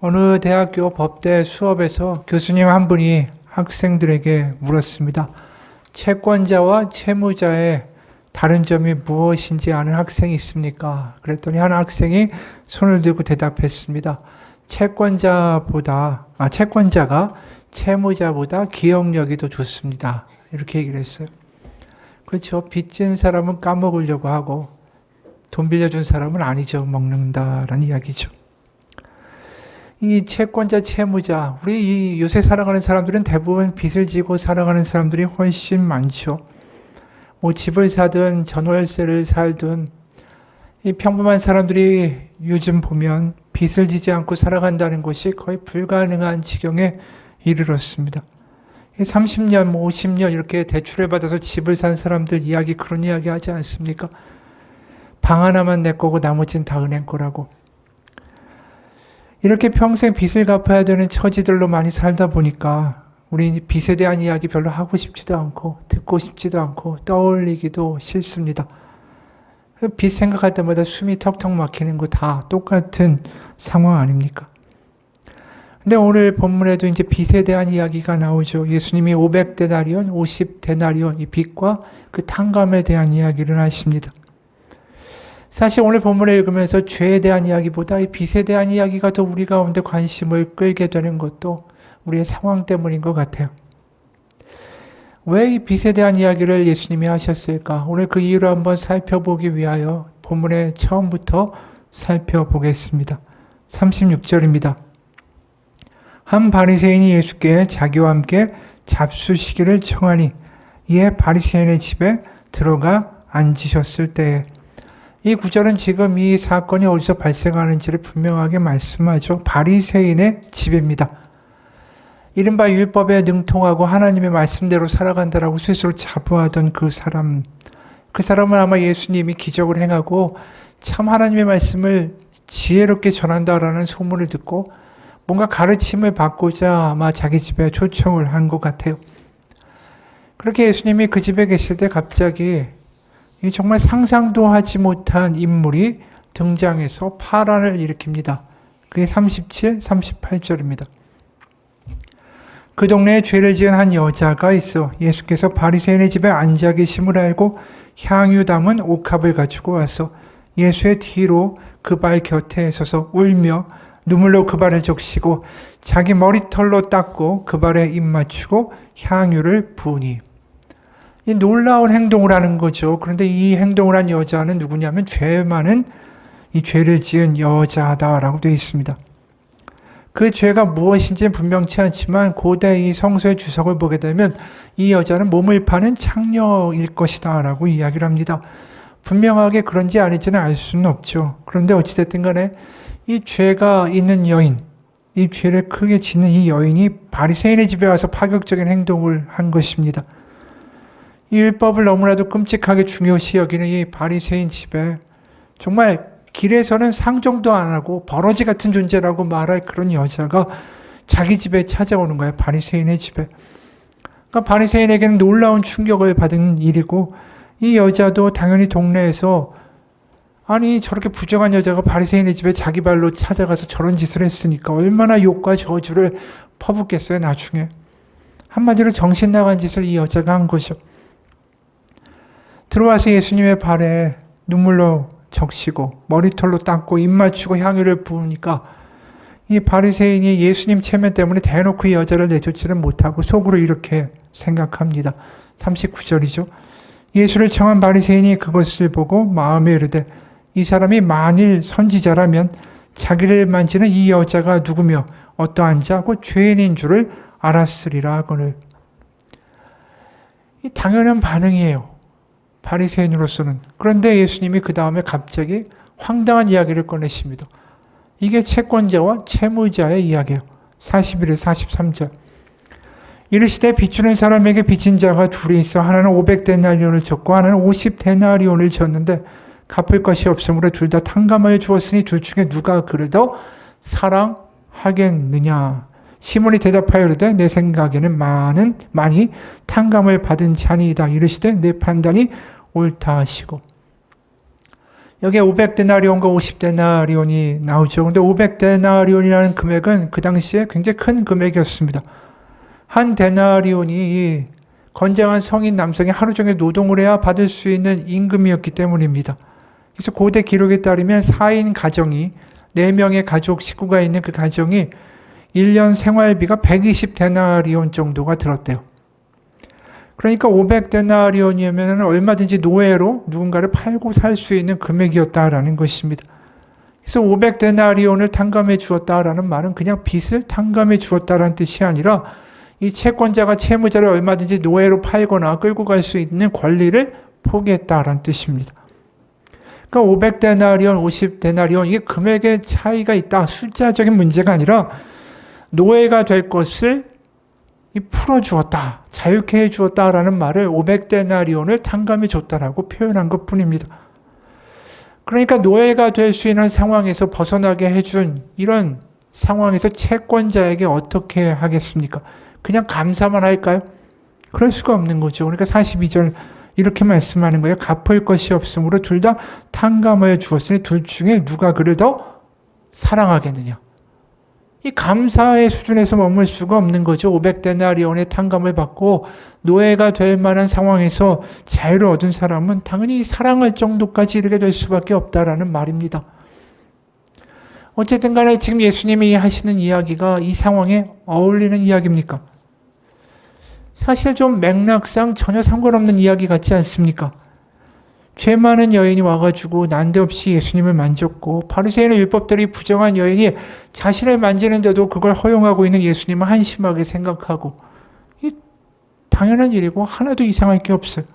어느 대학교 법대 수업에서 교수님 한 분이 학생들에게 물었습니다. 채권자와 채무자의 다른 점이 무엇인지 아는 학생이 있습니까? 그랬더니 한 학생이 손을 들고 대답했습니다. 채권자가 채무자보다 기억력이 더 좋습니다. 이렇게 얘기를 했어요. 그렇죠. 빚진 사람은 까먹으려고 하고 돈 빌려준 사람은 안 잊어먹는다라는 이야기죠. 이 채권자, 채무자, 우리 이 요새 살아가는 사람들은 대부분 빚을 지고 살아가는 사람들이 훨씬 많죠. 뭐 집을 사든 전월세를 살든 이 평범한 사람들이 요즘 보면 빚을 지지 않고 살아간다는 것이 거의 불가능한 지경에 이르렀습니다. 30년, 50년 이렇게 대출을 받아서 집을 산 사람들 이야기 그런 이야기 하지 않습니까? 방 하나만 내 거고 나머지는 다 은행 거라고. 이렇게 평생 빚을 갚아야 되는 처지들로 많이 살다 보니까 우리 빚에 대한 이야기 별로 하고 싶지도 않고 듣고 싶지도 않고 떠올리기도 싫습니다. 빚 생각할 때마다 숨이 턱턱 막히는 거 다 똑같은 상황 아닙니까? 근데 오늘 본문에도 이제 빚에 대한 이야기가 나오죠. 예수님이 500데나리온, 50데나리온 이 빚과 그 탕감에 대한 이야기를 하십니다. 사실 오늘 본문을 읽으면서 죄에 대한 이야기보다 이 빚에 대한 이야기가 더 우리 가운데 관심을 끌게 되는 것도 우리의 상황 때문인 것 같아요. 왜 이 빚에 대한 이야기를 예수님이 하셨을까? 오늘 그 이유를 한번 살펴보기 위하여 본문의 처음부터 살펴보겠습니다. 36절입니다. 한 바리새인이 예수께 자기와 함께 잡수시기를 청하니 이에 바리새인의 집에 들어가 앉으셨을 때에 이 구절은 지금 이 사건이 어디서 발생하는지를 분명하게 말씀하죠. 바리새인의 집입니다. 이른바 율법에 능통하고 하나님의 말씀대로 살아간다라고 스스로 자부하던 그 사람은 아마 예수님이 기적을 행하고 참 하나님의 말씀을 지혜롭게 전한다라는 소문을 듣고 뭔가 가르침을 받고자 아마 자기 집에 초청을 한 것 같아요. 그렇게 예수님이 그 집에 계실 때 갑자기 정말 상상도 하지 못한 인물이 등장해서 파란을 일으킵니다. 그게 37, 38절입니다. 그 동네에 죄를 지은 한 여자가 있어 예수께서 바리새인의 집에 앉아 계심을 알고 향유 담은 옥합을 가지고 와서 예수의 뒤로 그 발 곁에 서서 울며 눈물로 그 발을 적시고 자기 머리털로 닦고 그 발에 입 맞추고 향유를 부으니 이 놀라운 행동을 하는 거죠. 그런데 이 행동을 한 여자는 누구냐면 죄 많은 이 죄를 지은 여자다라고 되어 있습니다. 그 죄가 무엇인지는 분명치 않지만 고대 이 성서의 주석을 보게 되면 이 여자는 몸을 파는 창녀일 것이다 라고 이야기를 합니다. 분명하게 그런지 아닌지는 알 수는 없죠. 그런데 어찌됐든 간에 이 죄가 있는 여인, 이 죄를 크게 짓는 이 여인이 바리새인의 집에 와서 파격적인 행동을 한 것입니다. 이 율법을 너무나도 끔찍하게 중요시 여기는 이 바리새인 집에 정말 길에서는 상종도 안 하고 버러지 같은 존재라고 말할 그런 여자가 자기 집에 찾아오는 거예요. 바리새인의 집에. 그러니까 바리새인에게는 놀라운 충격을 받은 일이고 이 여자도 당연히 동네에서 아니 저렇게 부정한 여자가 바리새인의 집에 자기 발로 찾아가서 저런 짓을 했으니까 얼마나 욕과 저주를 퍼붓겠어요. 나중에. 한마디로 정신 나간 짓을 이 여자가 한 거죠. 들어와서 예수님의 발에 눈물로 적시고 머리털로 닦고 입 맞추고 향유를 부으니까 이 바리새인이 예수님 체면 때문에 대놓고 이 여자를 내쫓지는 못하고 속으로 이렇게 생각합니다. 39절이죠. 예수를 청한 바리새인이 그것을 보고 마음에 이르되 이 사람이 만일 선지자라면 자기를 만지는 이 여자가 누구며 어떠한 자고 죄인인 줄을 알았으리라 하거늘. 이 당연한 반응이에요. 바리새인으로서는. 그런데 예수님이 그 다음에 갑자기 황당한 이야기를 꺼내십니다. 이게 채권자와 채무자의 이야기예요. 41에 43절. 이르시되 빚주는 사람에게 빚진 자가 둘이 있어 하나는 500데나리온을 졌고 하나는 50데나리온을 졌는데 갚을 것이 없으므로 둘 다 탕감하여 주었으니 둘 중에 누가 그를 더 사랑하겠느냐. 시몬이 대답하여 이르되 내 생각에는 많이 탕감을 받은 자니이다. 이르시되 내 판단이 옳다 하시고. 여기에 500데나리온과 50데나리온이 나오죠. 근데 500데나리온이라는 금액은 그 당시에 굉장히 큰 금액이었습니다. 한 데나리온이 건장한 성인 남성이 하루 종일 노동을 해야 받을 수 있는 임금이었기 때문입니다. 그래서 고대 기록에 따르면 4인 가정이 4명의 가족 식구가 있는 그 가정이 1년 생활비가 120데나리온 정도가 들었대요. 그러니까 500데나리온이면 얼마든지 노예로 누군가를 팔고 살 수 있는 금액이었다라는 것입니다. 그래서 500데나리온을 탕감해 주었다라는 말은 그냥 빚을 탕감해 주었다라는 뜻이 아니라 이 채권자가 채무자를 얼마든지 노예로 팔거나 끌고 갈 수 있는 권리를 포기했다라는 뜻입니다. 그러니까 500데나리온, 50데나리온 이게 금액의 차이가 있다. 숫자적인 문제가 아니라 노예가 될 것을 풀어주었다, 자유케 해주었다라는 말을 500데나리온을 탕감해 줬다라고 표현한 것뿐입니다. 그러니까 노예가 될 수 있는 상황에서 벗어나게 해준 이런 상황에서 채권자에게 어떻게 하겠습니까? 그냥 감사만 할까요? 그럴 수가 없는 거죠. 그러니까 42절 이렇게 말씀하는 거예요. 갚을 것이 없으므로 둘 다 탕감하여 주었으니 둘 중에 누가 그를 더 사랑하겠느냐. 이 감사의 수준에서 머물 수가 없는 거죠. 500데나리온의 탕감을 받고 노예가 될 만한 상황에서 자유를 얻은 사람은 당연히 사랑할 정도까지 이르게 될 수밖에 없다라는 말입니다. 어쨌든 간에 지금 예수님이 하시는 이야기가 이 상황에 어울리는 이야기입니까? 사실 좀 맥락상 전혀 상관없는 이야기 같지 않습니까? 죄 많은 여인이 와가지고 난데없이 예수님을 만졌고 바리새인의 율법들이 부정한 여인이 자신을 만지는데도 그걸 허용하고 있는 예수님을 한심하게 생각하고 이 당연한 일이고 하나도 이상할 게 없어요.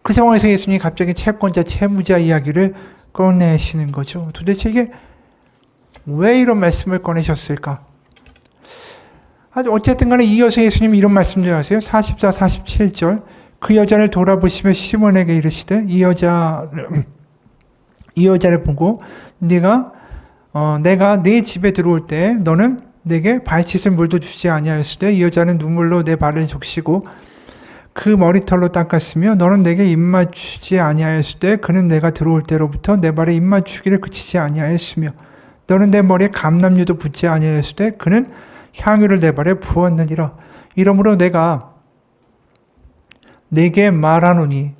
그 상황에서 예수님이 갑자기 채권자, 채무자 이야기를 꺼내시는 거죠. 도대체 이게 왜 이런 말씀을 꺼내셨을까? 어쨌든 간에 이어서 예수님이 이런 말씀을 하세요. 44, 47절 그 여자를 돌아보시며 시몬에게 이르시되 이 여자를 보고 내가 네 집에 들어올 때 너는 내게 발 씻을 물도 주지 아니하였으되 이 여자는 눈물로 내 발을 적시고 그 머리털로 닦았으며 너는 내게 입맞추지 아니하였으되 그는 내가 들어올 때로부터 내 발에 입맞추기를 그치지 아니하였으며 너는 내 머리에 감람류도 붓지 아니하였으되 그는 향유를 내 발에 부었느니라. 이러므로 내가 내게 말하노니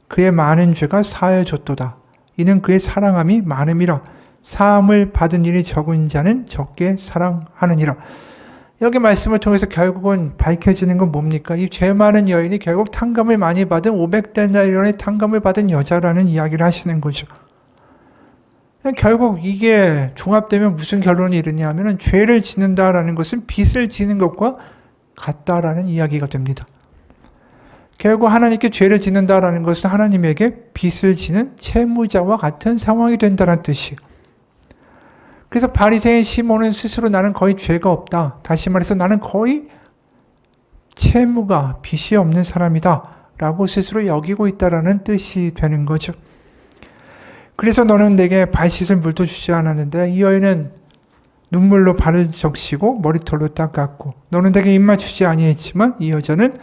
그의 많은 죄가 사하여졌도다. 이는 그의 사랑함이 많음이라. 사함을 받은 일이 적은 자는 적게 사랑하느니라. 여기 말씀을 통해서 결국은 밝혀지는 건 뭡니까? 이 죄 많은 여인이 결국 탕감을 많이 받은 500데나리온의 탕감을 받은 여자라는 이야기를 하시는 거죠. 결국 이게 종합되면 무슨 결론이 이르냐면 죄를 짓는다라는 것은 빚을 지는 것과 같다라는 이야기가 됩니다. 결국 하나님께 죄를 짓는다라는 것은 하나님에게 빚을 지는 채무자와 같은 상황이 된다는 뜻이에요. 그래서 바리새인 시몬은 스스로 나는 거의 죄가 없다. 다시 말해서 나는 거의 채무가 빚이 없는 사람이다 라고 스스로 여기고 있다라는 뜻이 되는 거죠. 그래서 너는 내게 발 씻을 물도 주지 않았는데 이 여인은 눈물로 발을 적시고 머리털로 닦았고 너는 내게 입맞추지 아니했지만 이 여자는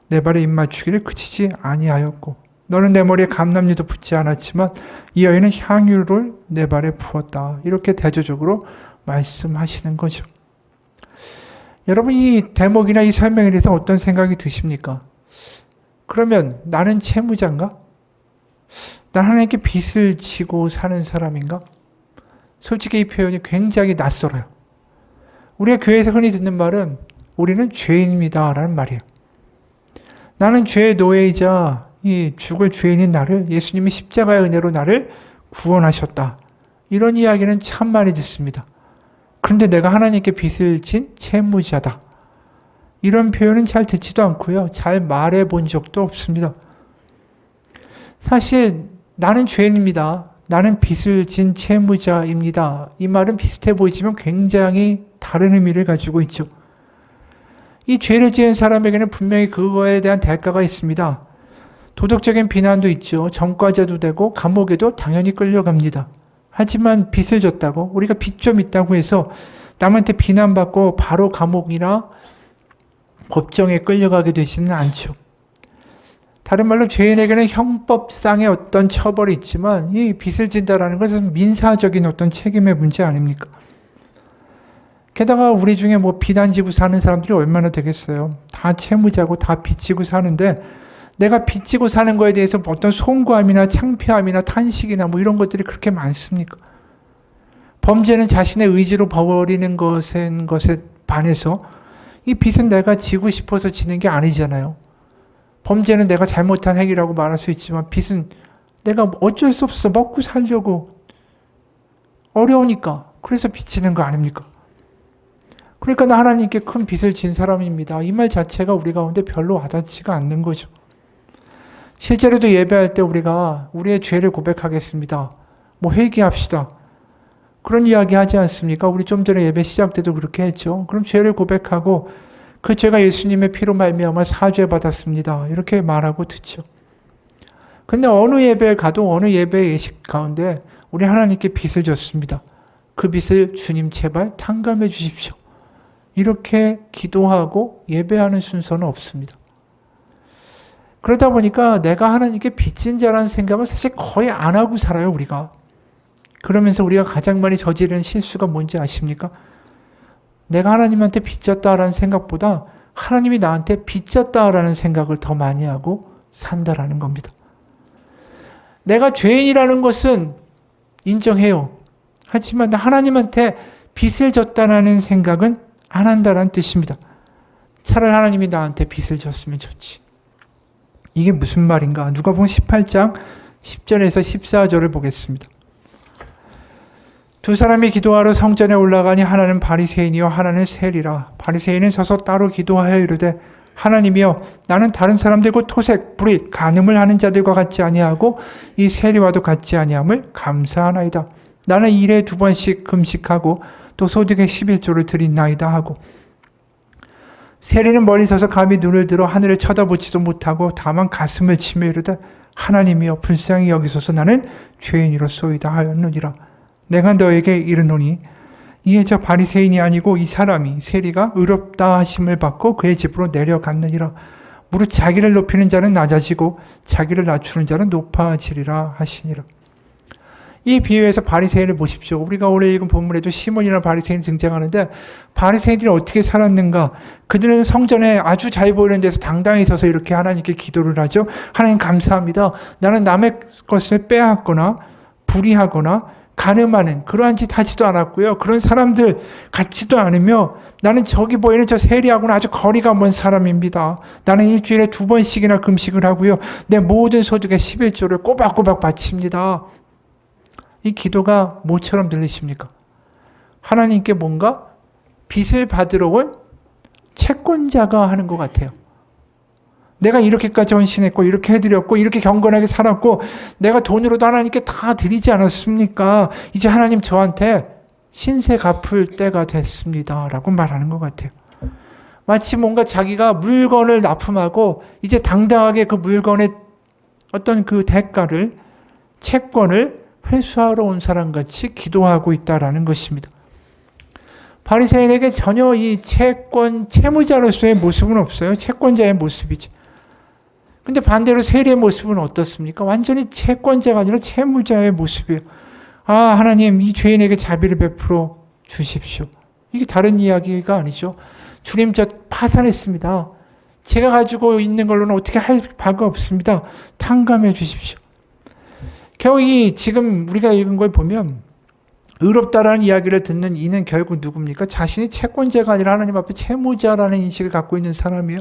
내 발에 입맞추기를 그치지 아니하였고 너는 내 머리에 감람류도 붓지 않았지만 이 여인은 향유를 내 발에 부었다. 이렇게 대조적으로 말씀하시는 거죠. 여러분 이 대목이나 이 설명에 대해서 어떤 생각이 드십니까? 그러면 나는 채무자인가? 난 하나님께 빚을 지고 사는 사람인가? 솔직히 이 표현이 굉장히 낯설어요. 우리가 교회에서 흔히 듣는 말은 우리는 죄인입니다 라는 말이에요. 나는 죄의 노예이자 이 죽을 죄인인 나를 예수님이 십자가의 은혜로 나를 구원하셨다. 이런 이야기는 참 많이 듣습니다. 그런데 내가 하나님께 빚을 진 채무자다. 이런 표현은 잘 듣지도 않고요. 잘 말해 본 적도 없습니다. 사실 나는 죄인입니다. 나는 빚을 진 채무자입니다. 이 말은 비슷해 보이지만 굉장히 다른 의미를 가지고 있죠. 이 죄를 지은 사람에게는 분명히 그거에 대한 대가가 있습니다. 도덕적인 비난도 있죠. 전과자도 되고 감옥에도 당연히 끌려갑니다. 하지만 빚을 졌다고 우리가 빚 좀 있다고 해서 남한테 비난받고 바로 감옥이나 법정에 끌려가게 되지는 않죠. 다른 말로 죄인에게는 형법상의 어떤 처벌이 있지만 이 빚을 진다라는 것은 민사적인 어떤 책임의 문제 아닙니까? 게다가 우리 중에 뭐 빚 안 지고 사는 사람들이 얼마나 되겠어요. 다 채무자고 다 빚지고 사는데 내가 빚지고 사는 거에 대해서 어떤 송구함이나 창피함이나 탄식이나 뭐 이런 것들이 그렇게 많습니까? 범죄는 자신의 의지로 벌이는 것에 반해서 이 빚은 내가 지고 싶어서 지는 게 아니잖아요. 범죄는 내가 잘못한 행위라고 말할 수 있지만 빚은 내가 어쩔 수 없어 먹고 살려고 어려우니까 그래서 빚지는 거 아닙니까? 그러니까 나 하나님께 큰 빚을 진 사람입니다. 이 말 자체가 우리 가운데 별로 와닿지가 않는 거죠. 실제로도 예배할 때 우리가 우리의 죄를 고백하겠습니다. 뭐 회개합시다. 그런 이야기 하지 않습니까? 우리 좀 전에 예배 시작 때도 그렇게 했죠. 그럼 죄를 고백하고 그 죄가 예수님의 피로 말미암아 사죄받았습니다. 이렇게 말하고 듣죠. 근데 어느 예배에 가도 어느 예배의 예식 가운데 우리 하나님께 빚을 졌습니다. 그 빚을 주님 제발 탕감해 주십시오. 이렇게 기도하고 예배하는 순서는 없습니다. 그러다 보니까 내가 하나님께 빚진 자라는 생각을 사실 거의 안 하고 살아요, 우리가. 그러면서 우리가 가장 많이 저지르는 실수가 뭔지 아십니까? 내가 하나님한테 빚졌다라는 생각보다 하나님이 나한테 빚졌다라는 생각을 더 많이 하고 산다라는 겁니다. 내가 죄인이라는 것은 인정해요. 하지만 하나님한테 빚을 졌다라는 생각은 안 한다라는 뜻입니다. 차라리 하나님이 나한테 빚을 졌으면 좋지. 이게 무슨 말인가? 누가복음 18장 10절에서 14절을 보겠습니다. 두 사람이 기도하러 성전에 올라가니 하나는 바리새인이요 하나는 세리라. 바리새인은 서서 따로 기도하여 이르되 하나님이여 나는 다른 사람들 곧 토색, 불의, 간음을 하는 자들과 같지 아니하고 이 세리와도 같지 아니함을 감사하나이다. 나는 일에 2번씩 금식하고 또 소득의 11조를 드린나이다 하고 세리는 멀리 서서 감히 눈을 들어 하늘을 쳐다보지도 못하고 다만 가슴을 치며 이르되 하나님이여 불쌍히 여기소서 나는 죄인이로소이다 하였느니라. 내가 너에게 이르노니 이에 저 바리새인이 아니고 이 사람이 세리가 의롭다 하심을 받고 그의 집으로 내려갔느니라. 무릇 자기를 높이는 자는 낮아지고 자기를 낮추는 자는 높아지리라 하시니라. 이 비유에서 바리새인을 보십시오. 우리가 오늘 읽은 본문에도 시몬이라는 바리새인이 등장하는데 바리새인들이 어떻게 살았는가? 그들은 성전에 아주 잘 보이는 데서 당당히 서서 이렇게 하나님께 기도를 하죠. 하나님 감사합니다. 나는 남의 것을 빼앗거나 불의하거나 간음하는 그러한 짓 하지도 않았고요. 그런 사람들 같지도 않으며 나는 저기 보이는 저 세리하고는 아주 거리가 먼 사람입니다. 나는 일주일에 2번씩이나 금식을 하고요. 내 모든 소득의 11조를 꼬박꼬박 바칩니다. 이 기도가 뭐처럼 들리십니까? 하나님께 뭔가 빚을 받으러 온 채권자가 하는 것 같아요. 내가 이렇게까지 헌신했고 이렇게 해드렸고 이렇게 경건하게 살았고 내가 돈으로도 하나님께 다 드리지 않았습니까? 이제 하나님 저한테 신세 갚을 때가 됐습니다. 라고 말하는 것 같아요. 마치 뭔가 자기가 물건을 납품하고 이제 당당하게 그 물건의 어떤 그 대가를 채권을 회수하러 온 사람같이 기도하고 있다라는 것입니다. 바리새인에게 전혀 이 채무자로서의 모습은 없어요. 채권자의 모습이죠. 근데 반대로 세리의 모습은 어떻습니까? 완전히 채권자가 아니라 채무자의 모습이에요. 아, 하나님 이 죄인에게 자비를 베풀어 주십시오. 이게 다른 이야기가 아니죠. 주님 저 파산했습니다. 제가 가지고 있는 걸로는 어떻게 할 바가 없습니다. 탕감해 주십시오. 결국 지금 우리가 읽은 걸 보면 의롭다라는 이야기를 듣는 이는 결국 누굽니까? 자신이 채권자가 아니라 하나님 앞에 채무자라는 인식을 갖고 있는 사람이에요.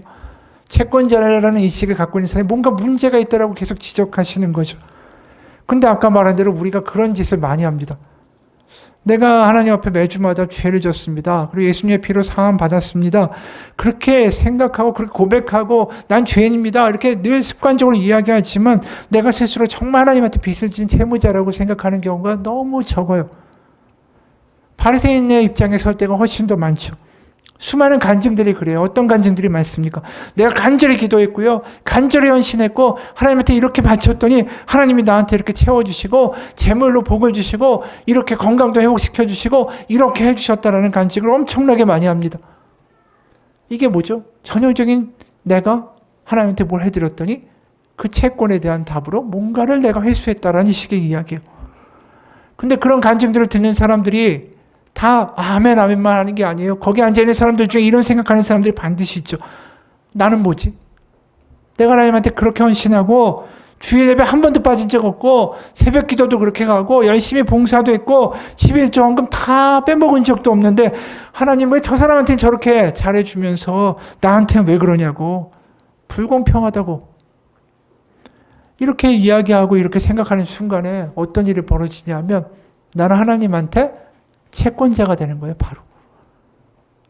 채권자라는 인식을 갖고 있는 사람이 뭔가 문제가 있다라고 계속 지적하시는 거죠. 근데 아까 말한 대로 우리가 그런 짓을 많이 합니다. 내가 하나님 앞에 매주마다 죄를 졌습니다. 그리고 예수님의 피로 사함 받았습니다. 그렇게 생각하고 그렇게 고백하고 난 죄인입니다. 이렇게 늘 습관적으로 이야기하지만 내가 스스로 정말 하나님한테 빚을 진 채무자라고 생각하는 경우가 너무 적어요. 바리새인의 입장에 설 때가 훨씬 더 많죠. 수많은 간증들이 그래요. 어떤 간증들이 많습니까? 내가 간절히 기도했고요. 간절히 헌신했고 하나님한테 이렇게 바쳤더니 하나님이 나한테 이렇게 채워주시고 재물로 복을 주시고 이렇게 건강도 회복시켜주시고 이렇게 해주셨다라는 간증을 엄청나게 많이 합니다. 이게 뭐죠? 전형적인 내가 하나님한테 뭘 해드렸더니 그 채권에 대한 답으로 뭔가를 내가 회수했다라는 식의 이야기예요. 근데 그런 간증들을 듣는 사람들이 다 아멘 아멘만 하는 게 아니에요. 거기 앉아있는 사람들 중에 이런 생각하는 사람들이 반드시 있죠. 나는 뭐지? 내가 하나님한테 그렇게 헌신하고 주일 예배 한 번도 빠진 적 없고 새벽 기도도 그렇게 가고 열심히 봉사도 했고 11조원금 다 빼먹은 적도 없는데 하나님 왜 저 사람한테는 저렇게 잘해주면서 나한테는 왜 그러냐고, 불공평하다고 이렇게 이야기하고 이렇게 생각하는 순간에 어떤 일이 벌어지냐면 나는 하나님한테 채권자가 되는 거예요. 바로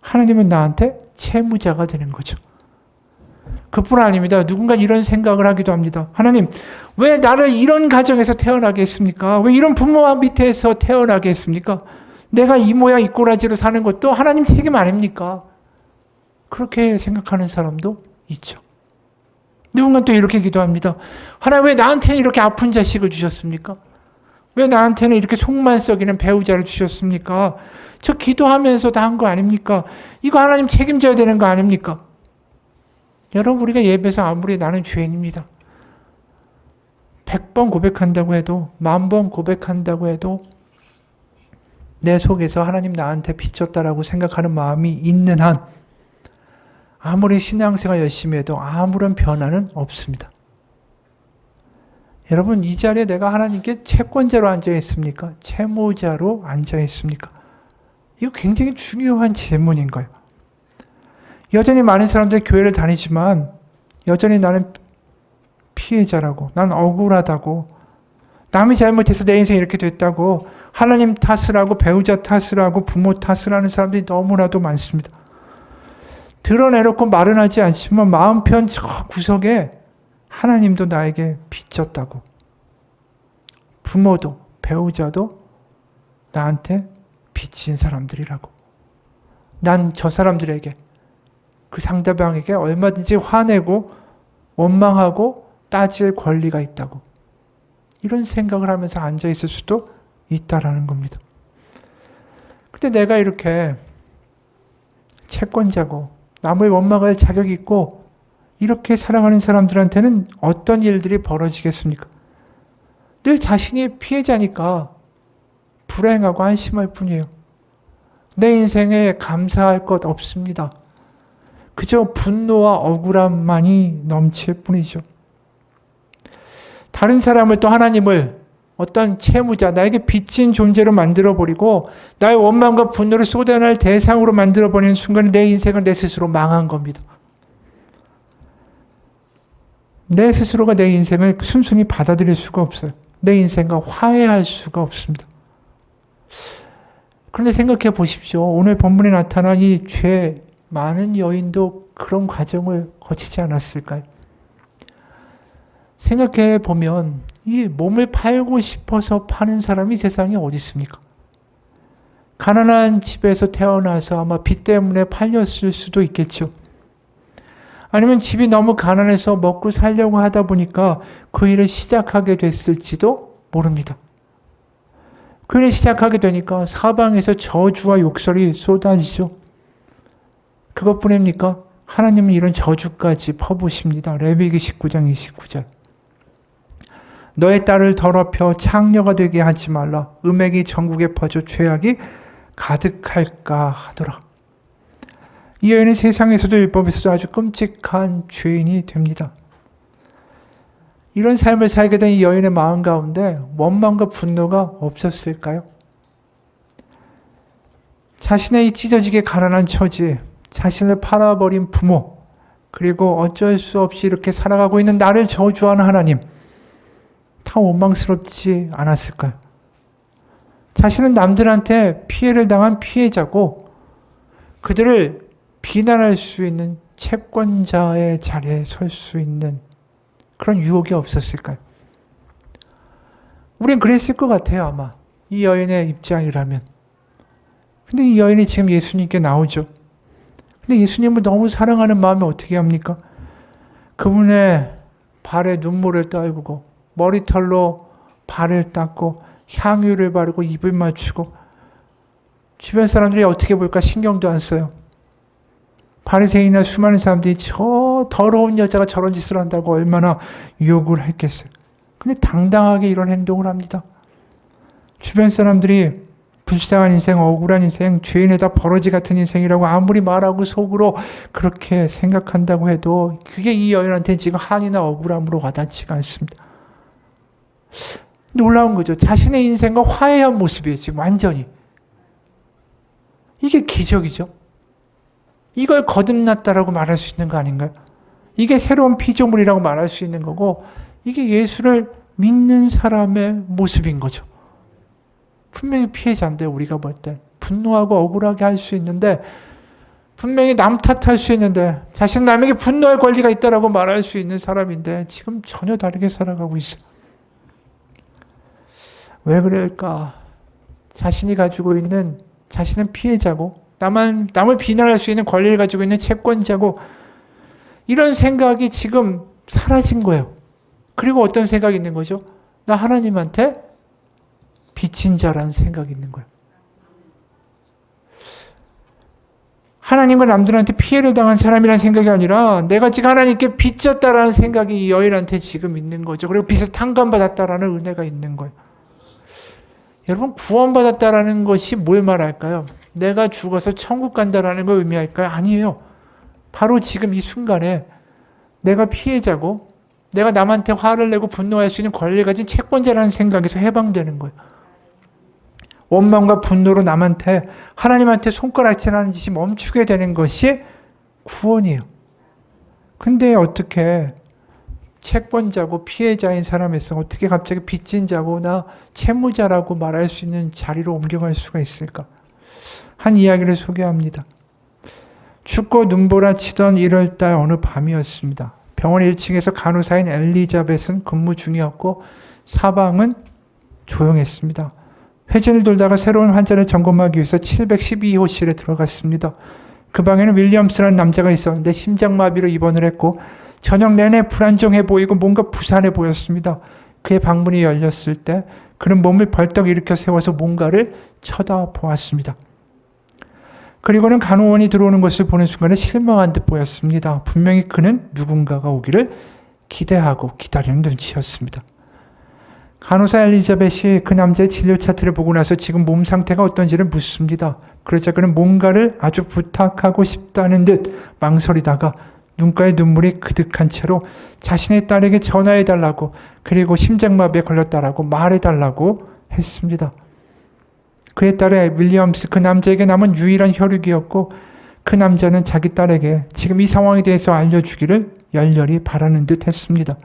하나님은 나한테 채무자가 되는 거죠. 그뿐 아닙니다. 누군가 이런 생각을 하기도 합니다. 하나님, 왜 나를 이런 가정에서 태어나게 했습니까? 왜 이런 부모 밑에서 태어나게 했습니까? 내가 이 모양 이 꼬라지로 사는 것도 하나님 책임 아닙니까? 그렇게 생각하는 사람도 있죠. 누군가 또 이렇게 기도합니다. 하나님, 왜 나한테는 이렇게 아픈 자식을 주셨습니까? 왜 나한테는 이렇게 속만 썩이는 배우자를 주셨습니까? 저 기도하면서 다 한 거 아닙니까? 이거 하나님 책임져야 되는 거 아닙니까? 여러분, 우리가 예배에서 아무리 나는 죄인입니다. 100번 고백한다고 해도 10,000번 고백한다고 해도 내 속에서 하나님 나한테 빚졌다라고 생각하는 마음이 있는 한 아무리 신앙생활 열심히 해도 아무런 변화는 없습니다. 여러분, 이 자리에 내가 하나님께 채권자로 앉아 있습니까? 채무자로 앉아 있습니까? 이거 굉장히 중요한 질문인 거예요. 여전히 많은 사람들이 교회를 다니지만 여전히 나는 피해자라고, 난 억울하다고, 남이 잘못해서 내 인생이 이렇게 됐다고 하나님 탓을 하고 배우자 탓을 하고 부모 탓을 하는 사람들이 너무나도 많습니다. 드러내놓고 말은 하지 않지만 마음편 저 구석에 하나님도 나에게 빚졌다고, 부모도 배우자도 나한테 빚진 사람들이라고, 난 저 사람들에게, 그 상대방에게 얼마든지 화내고 원망하고 따질 권리가 있다고, 이런 생각을 하면서 앉아있을 수도 있다라는 겁니다. 근데 내가 이렇게 채권자고 남을 원망할 자격이 있고 이렇게 살아가는 사람들한테는 어떤 일들이 벌어지겠습니까? 늘 자신이 피해자니까 불행하고 한심할 뿐이에요. 내 인생에 감사할 것 없습니다. 그저 분노와 억울함만이 넘칠 뿐이죠. 다른 사람을 또 하나님을 어떤 채무자, 나에게 빚진 존재로 만들어버리고 나의 원망과 분노를 쏟아낼 대상으로 만들어버리는 순간에 내 인생은 내 스스로 망한 겁니다. 내 스스로가 내 인생을 순순히 받아들일 수가 없어요. 내 인생과 화해할 수가 없습니다. 그런데 생각해 보십시오. 오늘 본문에 나타난 이 죄, 많은 여인도 그런 과정을 거치지 않았을까요? 생각해 보면 이 몸을 팔고 싶어서 파는 사람이 세상에 어디 있습니까? 가난한 집에서 태어나서 아마 빚 때문에 팔렸을 수도 있겠죠. 아니면 집이 너무 가난해서 먹고 살려고 하다 보니까 그 일을 시작하게 됐을지도 모릅니다. 그 일을 시작하게 되니까 사방에서 저주와 욕설이 쏟아지죠. 그것뿐입니까? 하나님은 이런 저주까지 퍼부으십니다. 레위기 19장 29절. 너의 딸을 더럽혀 창녀가 되게 하지 말라. 음행이 전국에 퍼져 죄악이 가득할까 하더라. 이 여인은 세상에서도 율법에서도 아주 끔찍한 죄인이 됩니다. 이런 삶을 살게 된 이 여인의 마음 가운데 원망과 분노가 없었을까요? 자신의 이 찢어지게 가난한 처지, 자신을 팔아버린 부모, 그리고 어쩔 수 없이 이렇게 살아가고 있는 나를 저주하는 하나님, 다 원망스럽지 않았을까요? 자신은 남들한테 피해를 당한 피해자고 그들을 비난할 수 있는 채권자의 자리에 설 수 있는 그런 유혹이 없었을까요? 우린 그랬을 것 같아요, 아마. 이 여인의 입장이라면. 근데 이 여인이 지금 예수님께 나오죠. 근데 예수님을 너무 사랑하는 마음이 어떻게 합니까? 그분의 발에 눈물을 떨구고 머리털로 발을 닦고 향유를 바르고 입을 맞추고 주변 사람들이 어떻게 볼까 신경도 안 써요. 바리새인이나 수많은 사람들이 저 더러운 여자가 저런 짓을 한다고 얼마나 욕을 했겠어요. 근데 당당하게 이런 행동을 합니다. 주변 사람들이 불쌍한 인생, 억울한 인생, 죄인에다 버러지 같은 인생이라고 아무리 말하고 속으로 그렇게 생각한다고 해도 그게 이 여인한테는 지금 한이나 억울함으로 와닿지가 않습니다. 놀라운 거죠. 자신의 인생과 화해한 모습이에요. 지금 완전히. 이게 기적이죠. 이걸 거듭났다라고 말할 수 있는 거 아닌가요? 이게 새로운 피조물이라고 말할 수 있는 거고 이게 예수를 믿는 사람의 모습인 거죠. 분명히 피해자인데 우리가 볼 때 분노하고 억울하게 할 수 있는데 분명히 남 탓할 수 있는데 자신 남에게 분노할 권리가 있다라고 말할 수 있는 사람인데 지금 전혀 다르게 살아가고 있어요. 왜 그럴까? 자신이 가지고 있는 자신은 피해자고 남을 비난할 수 있는 권리를 가지고 있는 채권자고 이런 생각이 지금 사라진 거예요. 그리고 어떤 생각이 있는 거죠? 나 하나님한테 빚진 자라는 생각이 있는 거예요. 하나님과 남들한테 피해를 당한 사람이라는 생각이 아니라 내가 지금 하나님께 빚졌다라는 생각이 이 여인한테 지금 있는 거죠. 그리고 빚을 탕감받았다라는 은혜가 있는 거예요. 여러분 구원받았다라는 것이 뭘 말할까요? 내가 죽어서 천국 간다라는 걸 의미할까요? 아니에요. 바로 지금 이 순간에 내가 피해자고 내가 남한테 화를 내고 분노할 수 있는 권리를 가진 채권자라는 생각에서 해방되는 거예요. 원망과 분노로 남한테 하나님한테 손가락질하는 짓이 멈추게 되는 것이 구원이에요. 근데 어떻게 채권자고 피해자인 사람에서 어떻게 갑자기 빚진 자고나 채무자라고 말할 수 있는 자리로 옮겨갈 수가 있을까? 한 이야기를 소개합니다. 춥고 눈보라 치던 1월달 어느 밤이었습니다. 병원 1층에서 간호사인 엘리자벳은 근무 중이었고 사방은 조용했습니다. 회진을 돌다가 새로운 환자를 점검하기 위해서 712호실에 들어갔습니다. 그 방에는 윌리엄스라는 남자가 있었는데 심장마비로 입원을 했고 저녁 내내 불안정해 보이고 뭔가 부산해 보였습니다. 그의 방문이 열렸을 때 그는 몸을 벌떡 일으켜 세워서 뭔가를 쳐다보았습니다. 그리고는 간호원이 들어오는 것을 보는 순간에 실망한 듯 보였습니다. 분명히 그는 누군가가 오기를 기대하고 기다리는 눈치였습니다. 간호사 엘리자벳이 그 남자의 진료 차트를 보고 나서 지금 몸 상태가 어떤지를 묻습니다. 그러자 그는 뭔가를 아주 부탁하고 싶다는 듯 망설이다가 눈가에 눈물이 그득한 채로 자신의 딸에게 전화해달라고 그리고 심장마비에 걸렸다라고 말해달라고 했습니다. 그의 딸의 윌리엄스 그 남자에게 남은 유일한 혈육이었고 그 남자는 자기 딸에게 지금 이 상황에 대해서 알려주기를 열렬히 바라는 듯 했습니다.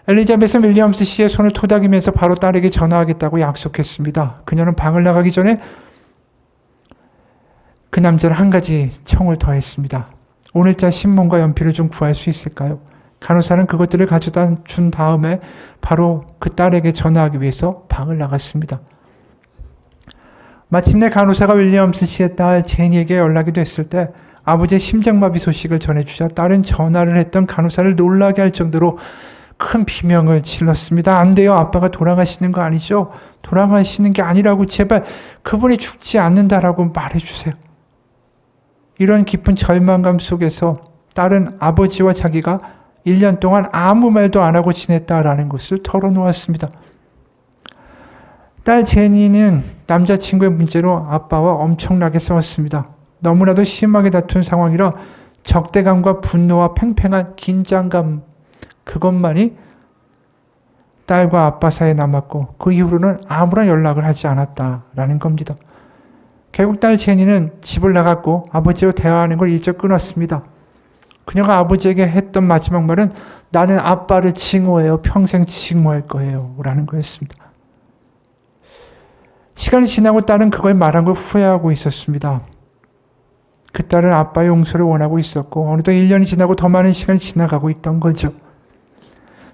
엘리자벳은 윌리엄스 씨의 손을 토닥이면서 바로 딸에게 전화하겠다고 약속했습니다. 그녀는 방을 나가기 전에 그 남자는 한 가지 청을 더했습니다. 오늘자 신문과 연필을 좀 구할 수 있을까요? 간호사는 그것들을 가져다 준 다음에 바로 그 딸에게 전화하기 위해서 방을 나갔습니다. 마침내 간호사가 윌리엄스 씨의 딸 제니에게 연락이 됐을 때 아버지의 심장마비 소식을 전해주자 딸은 전화를 했던 간호사를 놀라게 할 정도로 큰 비명을 질렀습니다. 안 돼요. 아빠가 돌아가시는 거 아니죠? 돌아가시는 게 아니라고 제발 그분이 죽지 않는다라고 말해주세요. 이런 깊은 절망감 속에서 딸은 아버지와 자기가 1년 동안 아무 말도 안 하고 지냈다라는 것을 털어놓았습니다. 딸 제니는 남자친구의 문제로 아빠와 엄청나게 싸웠습니다. 너무나도 심하게 다툰 상황이라 적대감과 분노와 팽팽한 긴장감 그것만이 딸과 아빠 사이에 남았고 그 이후로는 아무런 연락을 하지 않았다라는 겁니다. 결국 딸 제니는 집을 나갔고 아버지와 대화하는 걸 일찍 끊었습니다. 그녀가 아버지에게 했던 마지막 말은 나는 아빠를 징후해요. 평생 징후할 거예요. 라는 거였습니다. 시간이 지나고 딸은 그걸 말한 걸 후회하고 있었습니다. 그 딸은 아빠의 용서를 원하고 있었고 어느덧 1년이 지나고 더 많은 시간이 지나가고 있던 거죠.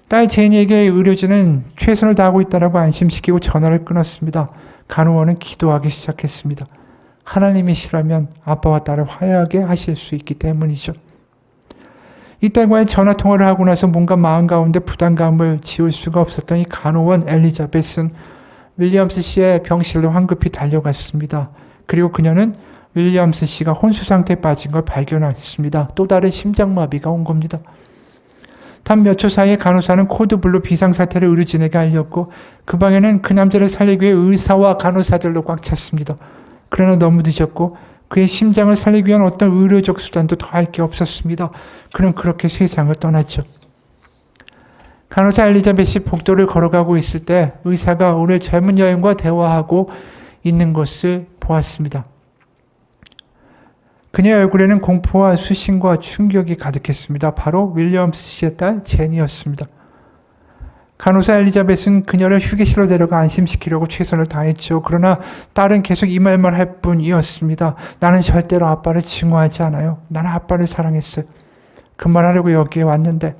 딸 제니에게 의료진은 최선을 다하고 있다라고 안심시키고 전화를 끊었습니다. 간호원은 기도하기 시작했습니다. 하나님이시라면 아빠와 딸을 화해하게 하실 수 있기 때문이죠. 이 딸과의 전화통화를 하고 나서 뭔가 마음 가운데 부담감을 지울 수가 없었던 이 간호원 엘리자벳은 윌리엄스 씨의 병실로 황급히 달려갔습니다. 그리고 그녀는 윌리엄스 씨가 혼수 상태에 빠진 걸 발견했습니다. 또 다른 심장마비가 온 겁니다. 단 몇 초 사이에 간호사는 코드블루 비상사태를 의료진에게 알렸고 그 방에는 그 남자를 살리기 위해 의사와 간호사들로 꽉 찼습니다. 그러나 너무 늦었고 그의 심장을 살리기 위한 어떤 의료적 수단도 더할 게 없었습니다. 그는 그렇게 세상을 떠났죠. 간호사 엘리자벳이 복도를 걸어가고 있을 때 의사가 오늘 젊은 여인과 대화하고 있는 것을 보았습니다. 그녀의 얼굴에는 공포와 수신과 충격이 가득했습니다. 바로 윌리엄스 씨의 딸 제니였습니다. 간호사 엘리자벳은 그녀를 휴게실로 데려가 안심시키려고 최선을 다했죠. 그러나 딸은 계속 이 말만 할 뿐이었습니다. 나는 절대로 아빠를 증오하지 않아요. 나는 아빠를 사랑했어요. 그 말하려고 여기에 왔는데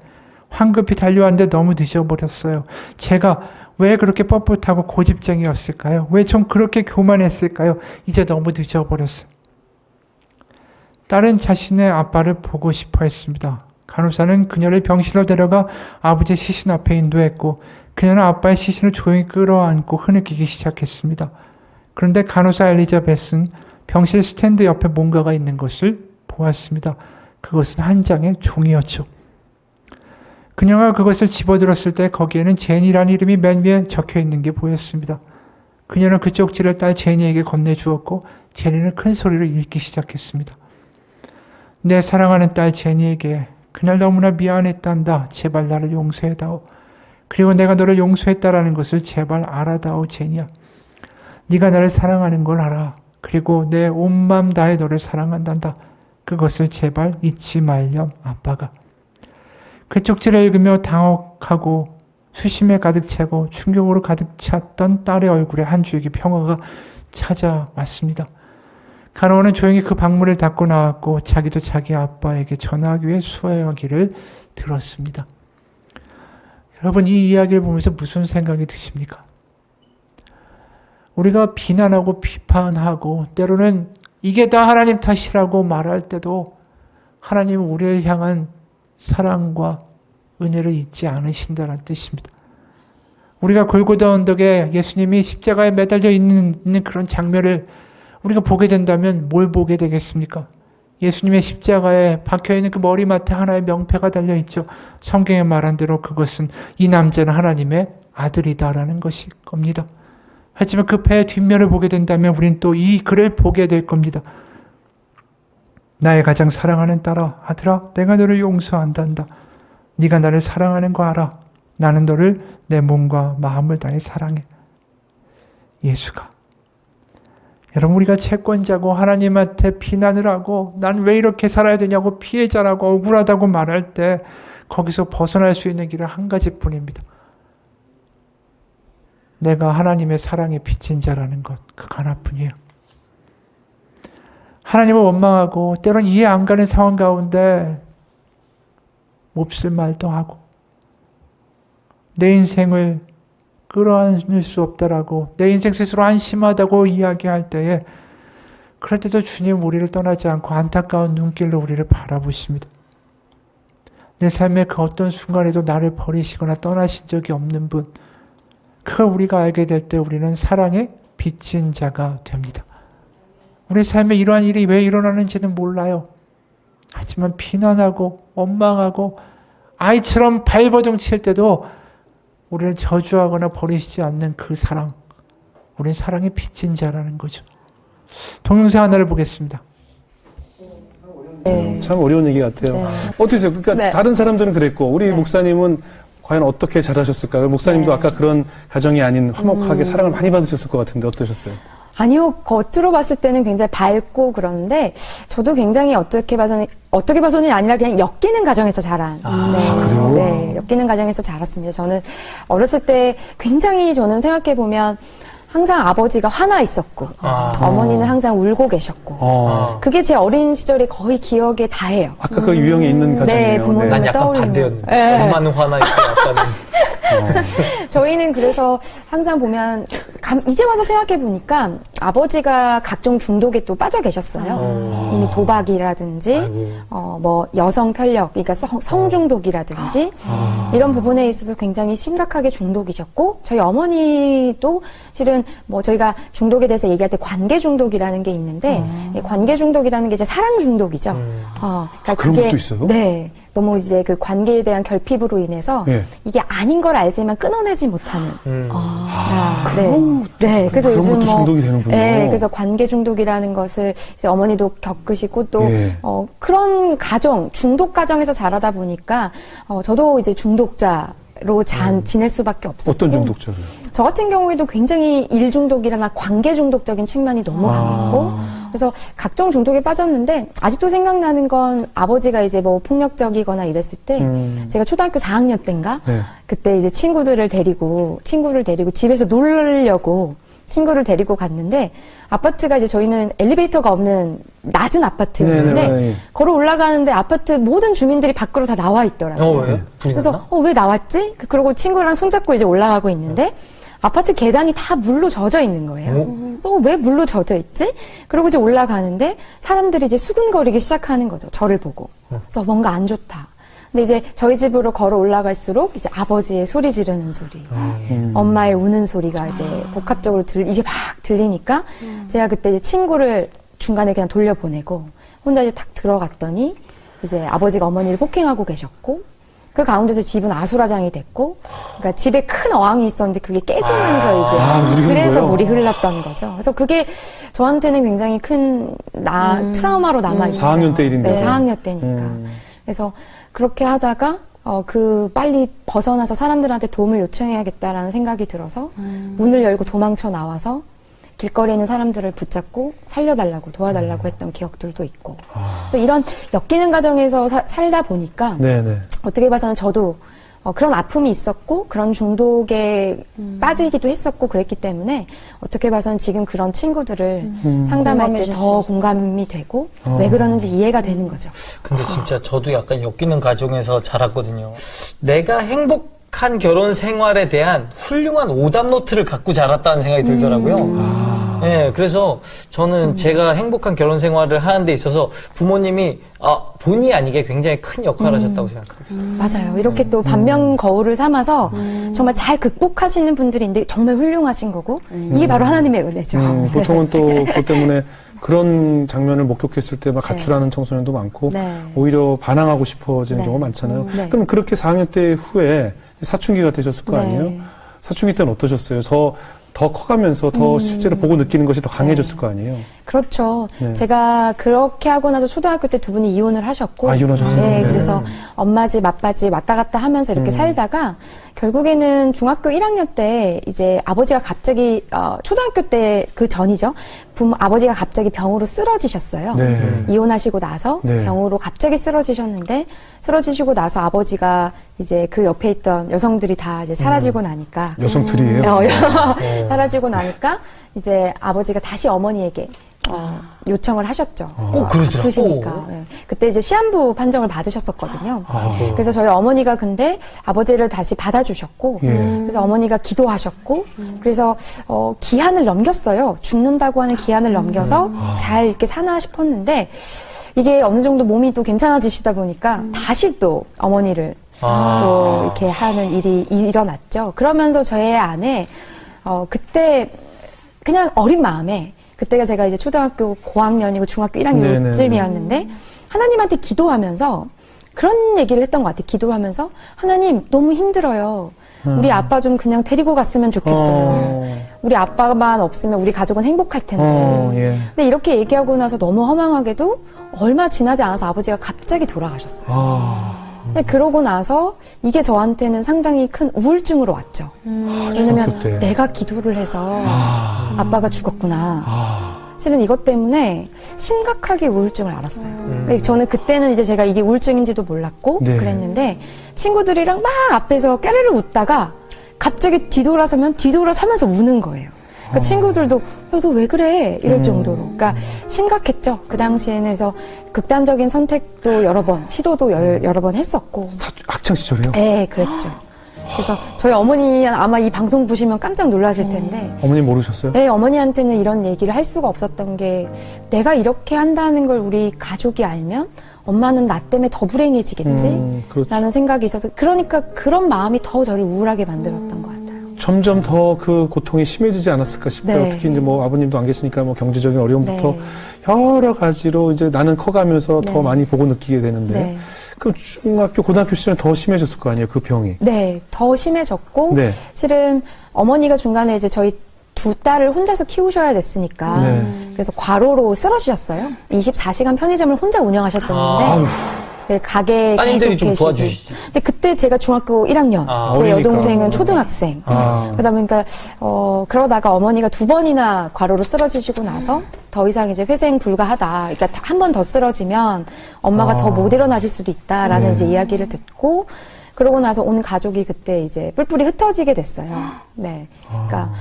황급히 달려왔는데 너무 늦어버렸어요. 제가 왜 그렇게 뻣뻣하고 고집쟁이였을까요? 왜 좀 그렇게 교만했을까요? 이제 너무 늦어버렸어요. 딸은 자신의 아빠를 보고 싶어 했습니다. 간호사는 그녀를 병실로 데려가 아버지의 시신 앞에 인도했고 그녀는 아빠의 시신을 조용히 끌어안고 흐느끼기 시작했습니다. 그런데 간호사 엘리자벳은 병실 스탠드 옆에 뭔가가 있는 것을 보았습니다. 그것은 한 장의 종이였죠. 그녀가 그것을 집어들었을 때 거기에는 제니라는 이름이 맨 위에 적혀 있는 게 보였습니다. 그녀는 그 쪽지를 딸 제니에게 건네주었고 제니는 큰 소리로 읽기 시작했습니다. 내 사랑하는 딸 제니에게 그날 너무나 미안했단다. 제발 나를 용서해다오. 그리고 내가 너를 용서했다라는 것을 제발 알아다오 제니야. 네가 나를 사랑하는 걸 알아. 그리고 내 온 맘 다해 너를 사랑한단다. 그것을 제발 잊지 말렴 아빠가. 그 쪽지를 읽으며 당혹하고 수심에 가득 차고 충격으로 가득 찼던 딸의 얼굴에 한 줄기 평화가 찾아왔습니다. 간호원은 조용히 그 방문을 닫고 나왔고 자기도 자기 아빠에게 전화하기 위해 수화하기를 들었습니다. 여러분 이 이야기를 보면서 무슨 생각이 드십니까? 우리가 비난하고 비판하고 때로는 이게 다 하나님 탓이라고 말할 때도 하나님은 우리를 향한 사랑과 은혜를 잊지 않으신다는 뜻입니다. 우리가 골고다 언덕에 예수님이 십자가에 매달려 있는 그런 장면을 우리가 보게 된다면 뭘 보게 되겠습니까? 예수님의 십자가에 박혀있는 그 머리맡에 하나의 명패가 달려있죠. 성경에 말한 대로 그것은 이 남자는 하나님의 아들이다라는 것일 겁니다. 하지만 그 배의 뒷면을 보게 된다면 우리는 또 이 글을 보게 될 겁니다. 나의 가장 사랑하는 딸아, 아들아, 내가 너를 용서한단다. 네가 나를 사랑하는 거 알아. 나는 너를 내 몸과 마음을 다해 사랑해. 예수가. 여러분 우리가 채권자고 하나님한테 비난을 하고 난 왜 이렇게 살아야 되냐고 피해자라고 억울하다고 말할 때 거기서 벗어날 수 있는 길은 한 가지뿐입니다. 내가 하나님의 사랑에 비친 자라는 것, 그거 하나뿐이에요. 하나님을 원망하고 때론 이해 안 가는 상황 가운데 몹쓸 말도 하고 내 인생을 끌어안을 수 없다라고 내 인생 스스로 한심하다고 이야기할 때에 그럴 때도 주님 우리를 떠나지 않고 안타까운 눈길로 우리를 바라보십니다. 내 삶의 그 어떤 순간에도 나를 버리시거나 떠나신 적이 없는 분, 그걸 우리가 알게 될 때 우리는 사랑에 빚진 자가 됩니다. 우리 삶에 이러한 일이 왜 일어나는지는 몰라요. 하지만 비난하고 원망하고 아이처럼 발버둥 칠 때도 우리를 저주하거나 버리시지 않는 그 사랑, 우리는 사랑에 빚진 자라는 거죠. 동영상 하나를 보겠습니다. 네. 참 어려운 얘기 같아요. 네. 어떠세요? 그러니까 네. 다른 사람들은 그랬고 우리 네. 목사님은 과연 어떻게 잘하셨을까요? 목사님도 네. 아까 그런 가정이 아닌 화목하게 사랑을 많이 받으셨을 것 같은데 어떠셨어요? 아니요, 겉으로 봤을 때는 굉장히 밝고 그런데 저도 굉장히 어떻게 봐서는 아니라 그냥 엮이는 가정에서 자란. 그래요? 네, 엮이는 가정에서 자랐습니다. 저는 어렸을 때 굉장히 저는 생각해 보면 항상 아버지가 화나 있었고 어머니는 항상 울고 계셨고 그게 제 어린 시절에 거의 기억에 다해요. 아까 그 유형에 있는 가정이에요. 네, 부모님 난 약간 떠올리는. 반대였는데. 네. 엄마는 화나 있고 아빠는. 저희는 그래서 항상 보면 이제 와서 생각해 보니까 아버지가 각종 중독에 또 빠져 계셨어요. 이미 도박이라든지 뭐 여성 편력, 그러니까 성중독이라든지 이런 부분에 있어서 굉장히 심각하게 중독이셨고 저희 어머니도 실은 뭐 저희가 중독에 대해서 얘기할 때 관계 중독이라는 게 있는데 이 관계 중독이라는 게 이제 사랑 중독이죠. 그러니까 그런 그게 것도 있어요? 네. 너무 이제 그 관계에 대한 결핍으로 인해서 예. 이게 아닌 걸 알지만 끊어내지 못하는. 네. 네. 그래서 그런 요즘 것도 중독이 되는군요. 네. 그래서 관계 중독이라는 것을 이제 어머니도 겪으시고 또 예. 그런 가정, 중독 가정에서 자라다 보니까 저도 이제 중독자로 지낼 수밖에 없었고. 어떤 중독자를? 저 같은 경우에도 굉장히 일 중독이나 관계 중독적인 측면이 너무 강했고, 그래서 각종 중독에 빠졌는데, 아직도 생각나는 건 아버지가 이제 뭐 폭력적이거나 이랬을 때, 제가 초등학교 4학년 때인가? 네. 그때 이제 친구를 데리고 집에서 놀려고 친구를 데리고 갔는데, 아파트가 이제 저희는 엘리베이터가 없는 낮은 아파트였는데, 네네. 걸어 올라가는데 아파트 모든 주민들이 밖으로 다 나와 있더라고요. 왜? 불이 그래서 났나? 왜 나왔지? 그러고 친구랑 손잡고 이제 올라가고 있는데 아파트 계단이 다 물로 젖어 있는 거예요. 그래서 왜 물로 젖어 있지? 그러고 이제 올라가는데 사람들이 이제 수근거리기 시작하는 거죠. 저를 보고. 그래서 뭔가 안 좋다. 근데 이제 저희 집으로 걸어 올라갈수록 이제 아버지의 소리 지르는 소리, 엄마의 우는 소리가 이제 복합적으로 이제 막 들리니까 제가 그때 이제 친구를 중간에 그냥 돌려보내고 혼자 이제 탁 들어갔더니 이제 아버지가 어머니를 폭행하고 계셨고 그 가운데서 집은 아수라장이 됐고, 그러니까 집에 큰 어항이 있었는데 그게 깨지면서 이제 물이 그래서 흐른 물이 흘렀던 거죠. 그래서 그게 저한테는 굉장히 큰 트라우마로 남아 있어요. 4학년 때 일인데. 네, 4학년 때니까. 그래서 그렇게 하다가 빨리 벗어나서 사람들한테 도움을 요청해야겠다라는 생각이 들어서 문을 열고 도망쳐 나와서 길거리에 있는 사람들을 붙잡고 살려달라고 도와달라고 했던 기억들도 있고. 그래서 이런 엮이는 가정에서 살다 보니까 네네. 어떻게 봐서는 저도 그런 아픔이 있었고 그런 중독에 빠지기도 했었고 그랬기 때문에 어떻게 봐서는 지금 그런 친구들을 상담할 때 더 공감이 되고 왜 그러는지 이해가 되는 거죠. 근데 진짜 저도 약간 엮이는 가정에서 자랐거든요. 내가 행복한 결혼 생활에 대한 훌륭한 오답 노트를 갖고 자랐다는 생각이 들더라고요. 네, 그래서 저는 제가 행복한 결혼 생활을 하는 데 있어서 부모님이 본의 아니게 굉장히 큰 역할을 하셨다고 생각합니다. 맞아요. 이렇게 또 반면 거울을 삼아서 정말 잘 극복하시는 분들인데 정말 훌륭하신 거고 이게 바로 하나님의 은혜죠. 보통은 또 그것 때문에 그런 장면을 목격했을 때 막 가출하는 청소년도 많고 네. 오히려 반항하고 싶어지는 네. 경우가 많잖아요. 네. 그럼 그렇게 4학년 때 후에 사춘기가 되셨을 거 네. 아니에요? 사춘기 때는 어떠셨어요? 더 커가면서 더 실제로 보고 느끼는 것이 더 강해졌을 거 아니에요? 그렇죠. 네. 제가 그렇게 하고 나서 초등학교 때 두 분이 이혼을 하셨고. 이혼하셨어요? 네, 네. 그래서 엄마 집, 아빠 집 왔다 갔다 하면서 이렇게 살다가 결국에는 중학교 1학년 때 이제 아버지가 갑자기, 초등학교 때 그 전이죠. 아버지가 갑자기 병으로 쓰러지셨어요. 네. 이혼하시고 나서 네. 병으로 갑자기 쓰러지셨는데 쓰러지시고 나서 아버지가 이제 그 옆에 있던 여성들이 다 이제 사라지고 나니까 여성들이에요? 사라지고 나니까 이제 아버지가 다시 어머니에게 요청을 하셨죠. 꼭 그러더라고요. 아프시니까. 예. 그때 이제 시한부 판정을 받으셨었거든요. 아. 그래서 저희 어머니가 근데 아버지를 다시 받아주셨고, 예. 그래서 어머니가 기도하셨고, 그래서 기한을 넘겼어요. 죽는다고 하는 기한을 넘겨서 잘 이렇게 사나 싶었는데 이게 어느 정도 몸이 또 괜찮아지시다 보니까 다시 또 어머니를 또 이렇게 하는 일이 일어났죠. 그러면서 저의 안에 그때 그냥 어린 마음에 그때가 제가 이제 초등학교 고학년이고 중학교 1학년쯤이었는데 하나님한테 기도하면서 그런 얘기를 했던 것 같아요. 기도하면서 하나님 너무 힘들어요. 우리 아빠 좀 그냥 데리고 갔으면 좋겠어요. 우리 아빠만 없으면 우리 가족은 행복할 텐데. 예. 근데 이렇게 얘기하고 나서 너무 허망하게도 얼마 지나지 않아서 아버지가 갑자기 돌아가셨어요. 근데 그러고 나서 이게 저한테는 상당히 큰 우울증으로 왔죠. 왜냐면 중학교 때. 내가 기도를 해서 아빠가 죽었구나. 실은 이것 때문에 심각하게 우울증을 알았어요. 그러니까 저는 그때는 이제 제가 이게 우울증인지도 몰랐고 네. 그랬는데 친구들이랑 막 앞에서 깨르르 웃다가 갑자기 뒤돌아서면서 우는 거예요. 그러니까 친구들도 너 왜 그래? 이럴 정도로. 그러니까 심각했죠. 그 당시에는. 그래서 극단적인 선택도 여러 번, 시도도 여러 번 했었고. 학창 시절에요? 네, 그랬죠. 그래서 저희 어머니 아마 이 방송 보시면 깜짝 놀라실 텐데 어머니 모르셨어요? 네, 어머니한테는 이런 얘기를 할 수가 없었던 게 내가 이렇게 한다는 걸 우리 가족이 알면 엄마는 나 때문에 더 불행해지겠지? 그렇죠. 라는 생각이 있어서 그러니까 그런 마음이 더 저를 우울하게 만들었던 것 같아요. 점점 더 그 고통이 심해지지 않았을까 싶어요. 네. 특히 이제 뭐 아버님도 안 계시니까 뭐 경제적인 어려움부터 네. 여러 가지로 이제 나는 커가면서 네. 더 많이 보고 느끼게 되는데 네. 그럼 중학교, 고등학교 시절에 더 심해졌을 거 아니에요, 그 병이. 네, 더 심해졌고 네. 실은 어머니가 중간에 이제 저희 두 딸을 혼자서 키우셔야 됐으니까 네. 그래서 과로로 쓰러지셨어요. 24시간 편의점을 혼자 운영하셨었는데 아유, 네, 가게 따님들이 계속 좀 계시고. 도와주시죠. 근데 그때 제가 중학교 1학년, 제 어리니까. 여동생은 초등학생. 아. 그러다 보니까 그러다가 어머니가 2번이나 과로로 쓰러지시고 나서 더 이상 이제 회생 불가하다. 그러니까 한 번 더 쓰러지면 엄마가 아. 더 못 일어나실 수도 있다라는 네. 이제 이야기를 듣고 그러고 나서 온 가족이 그때 이제 뿔뿔이 흩어지게 됐어요. 네. 그러니까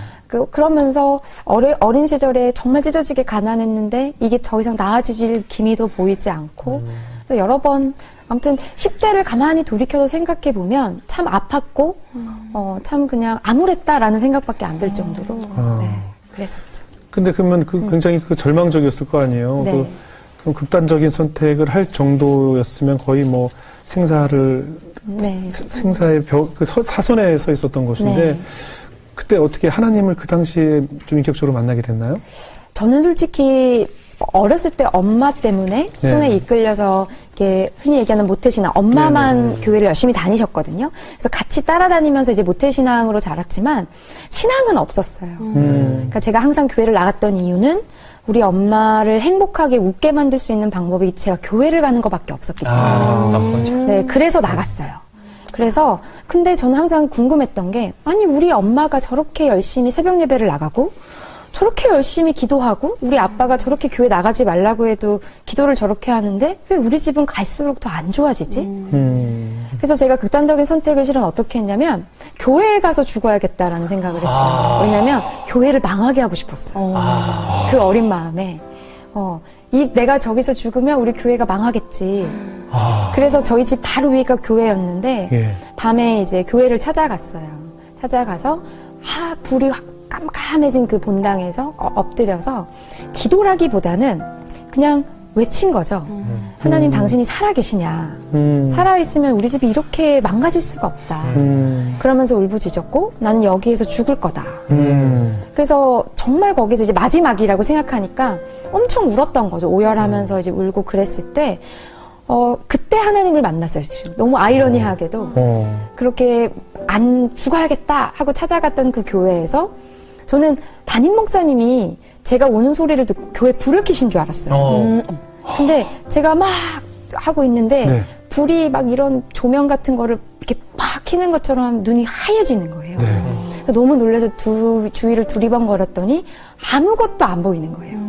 그러면서 어린 시절에 정말 찢어지게 가난했는데 이게 더 이상 나아지질 기미도 보이지 않고 그래서 여러 번 아무튼 10대를 가만히 돌이켜서 생각해 보면 참 아팠고 참 그냥 암울했다라는 생각밖에 안 들 정도로 네, 그랬었죠. 근데 그러면 굉장히 그 절망적이었을 거 아니에요. 네. 그럼 극단적인 선택을 할 정도였으면 거의 뭐 생사의 사선에 서 있었던 것인데 네. 그때 어떻게 하나님을 그 당시에 좀 인격적으로 만나게 됐나요? 저는 솔직히 어렸을 때 엄마 때문에 네. 손에 이끌려서 이렇게 흔히 얘기하는 모태신앙 엄마만 교회를 열심히 다니셨거든요. 그래서 같이 따라다니면서 이제 모태신앙으로 자랐지만 신앙은 없었어요. 그러니까 제가 항상 교회를 나갔던 이유는 우리 엄마를 행복하게 웃게 만들 수 있는 방법이 제가 교회를 가는 것밖에 없었기 때문에 네, 그래서 나갔어요. 그래서 근데 저는 항상 궁금했던 게 아니 우리 엄마가 저렇게 열심히 새벽 예배를 나가고 저렇게 열심히 기도하고 우리 아빠가 저렇게 교회 나가지 말라고 해도 기도를 저렇게 하는데 왜 우리 집은 갈수록 더 안 좋아지지? 그래서 제가 극단적인 선택을 실은 어떻게 했냐면 교회에 가서 죽어야겠다라는 생각을 했어요. 왜냐면 교회를 망하게 하고 싶었어요. 그 어린 마음에 내가 저기서 죽으면 우리 교회가 망하겠지. 그래서 저희 집 바로 위가 교회였는데 예. 밤에 이제 교회를 찾아갔어요. 찾아가서 불이 깜깜해진 그 본당에서 엎드려서 기도라기보다는 그냥 외친 거죠. 하나님 당신이 살아계시냐. 살아있으면 우리 집이 이렇게 망가질 수가 없다. 그러면서 울부짖었고 나는 여기에서 죽을 거다. 그래서 정말 거기서 이제 마지막이라고 생각하니까 엄청 울었던 거죠. 오열하면서 이제 울고 그랬을 때 그때 하나님을 만났어요. 너무 아이러니하게도 그렇게 안 죽어야겠다 하고 찾아갔던 그 교회에서 저는 담임 목사님이 제가 우는 소리를 듣고 교회 불을 켜신 줄 알았어요. 근데 제가 막 하고 있는데 네. 불이 막 이런 조명 같은 거를 이렇게 팍 켜는 것처럼 눈이 하얘지는 거예요. 네. 너무 놀라서 주위를 두리번거렸더니 아무것도 안 보이는 거예요.